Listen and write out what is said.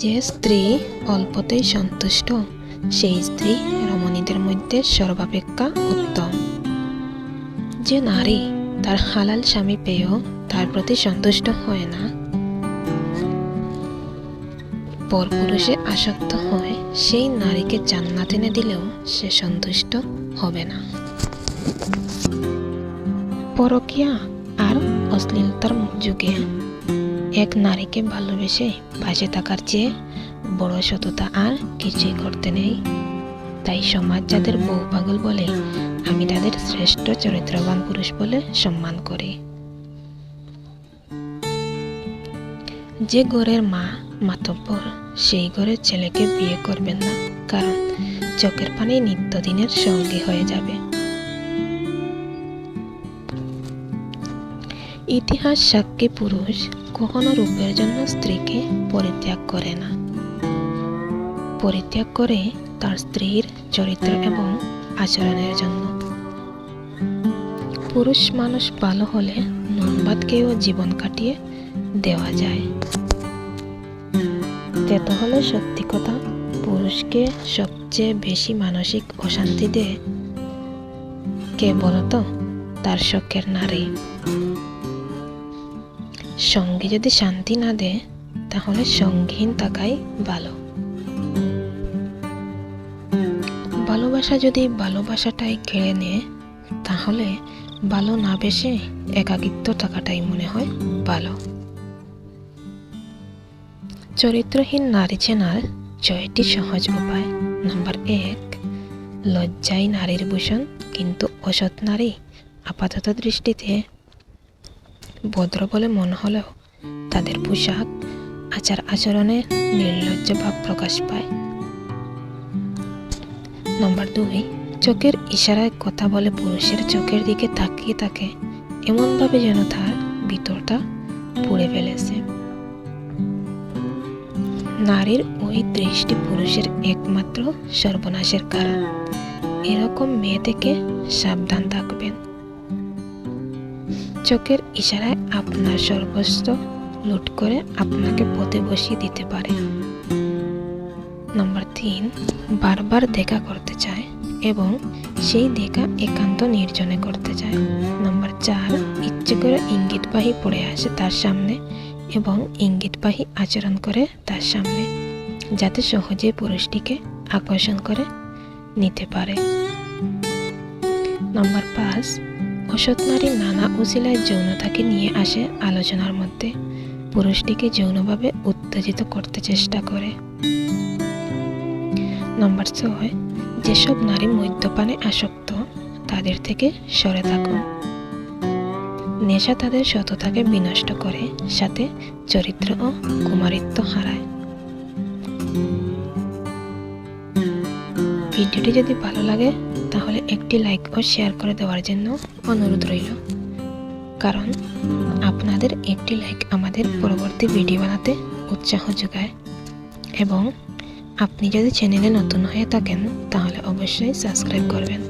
যে স্ত্রী অল্পতেই সন্তুষ্ট সেই স্ত্রী রমণীদের মধ্যে সর্বাপেক্ষা উত্তম। যে নারী তার হালাল স্বামী পেয়েও তার প্রতি সন্তুষ্ট হয় না, পরপুরুষে আসক্ত হয়, সেই নারীকে জান্নাত এনে দিলেও সে সন্তুষ্ট হবে না। পরকীয়া আর অশ্লীলতার যুগে এক নারীকে ভালোবেসে পাশে থাকার চেয়ে বড় সততা আর কিছুই করতে নেই। তাই সমাজ যাদের বউ পাগল বলে, আমি তাদের শ্রেষ্ঠ চরিত্রবান পুরুষ বলে সম্মান করি। যে ঘরের মা মাতব্বর সেই ঘরের ছেলেকে বিয়ে করবেন না, কারণ চোখের পানি নিত্যদিনের সঙ্গী হয়ে যাবে। ইতিহাস সাক্ষী পুরুষ কখনো রূপের জন্য স্ত্রীকে পরিত্যাগ করে না, পরিত্যাগ করে তার স্ত্রীর চরিত্র এবং আচরণের জন্য। পুরুষ মানুষ ভালো হলে নুন ভাত খেয়েও জীবন কাটিয়ে দেওয়া যায়। তেতো হলে সত্যি কথা, পুরুষকে সবচেয়ে বেশি মানসিক অশান্তি দেয় কে বলতো? তার শখের নারী। সঙ্গী যদি শান্তি না দেয়, তাহলে সঙ্গীহীন থাকাই ভালো। ভালোবাসা যদি ভালোবাসাটাই কেড়ে নেয়, তাহলে ভালো না বেশে একাকিত্ব থাকাটাই মনে হয় ভালো। চরিত্রহীন নারী চেনার 6টি সহজ উপায়। নাম্বার 1, লজ্জাই নারীর ভূষণ, কিন্তু অসৎ নারী আপাতত দৃষ্টিতে ভদ্র বলে মনে হলেও তাদের পোশাক আচার আচরণে নির্লজ্জ ভাব প্রকাশ পায়। নাম্বার 2, চোখের ইশারায় কথা বলে পুরুষের চোখের দিকে তাকিয়ে থাকে এমনভাবে যেন তার ভিতরটা পুড়ে ফেলেছে। নারীর ওই দৃষ্টি পুরুষের একমাত্র সর্বনাশের কারণ। এরকম মেয়ে থেকে সাবধান থাকবেন। চোখের ইশারায় আপনার সর্বস্ব লুট করে আপনাকে পথে বসিয়ে দিতে পারে। নাম্বার 3, বারবার দেখা করতে চায় এবং সেই দেখা একান্ত নির্জনে করতে চায়। নাম্বার 4, ইচ্ছে করে ইঙ্গিতবাহী পড়ে আসে তার সামনে এবং ইঙ্গিতবাহী আচরণ করে তার সামনে, যাতে সহজেই পুরুষটিকে আকর্ষণ করে নিতে পারে। নাম্বার 5, অসৎ নারী নানা উছিলায় যৌনতাকে নিয়ে আসে আলোচনার মধ্যে, পুরুষটিকে যৌনভাবে উত্তেজিত করতে চেষ্টা করে। নাম্বার 6, যেসব নারী মদ্যপানে আসক্ত তাদের থেকে সরে থাকুন। নেশা তাদের সততাকে বিনষ্ট করে, সাথে চরিত্র ও কুমারিত্ব হারায়। ভিডিওটি যদি ভালো লাগে তাহলে একটি লাইক ও শেয়ার করে দেওয়ার জন্য অনুরোধ রইল, কারণ আপনাদের একটি লাইক আমাদের পরবর্তী ভিডিও বানাতে উৎসাহ যোগায়। এবং আপনি যদি চ্যানেলে নতুন হয়ে থাকেন তাহলে অবশ্যই সাবস্ক্রাইব করবেন।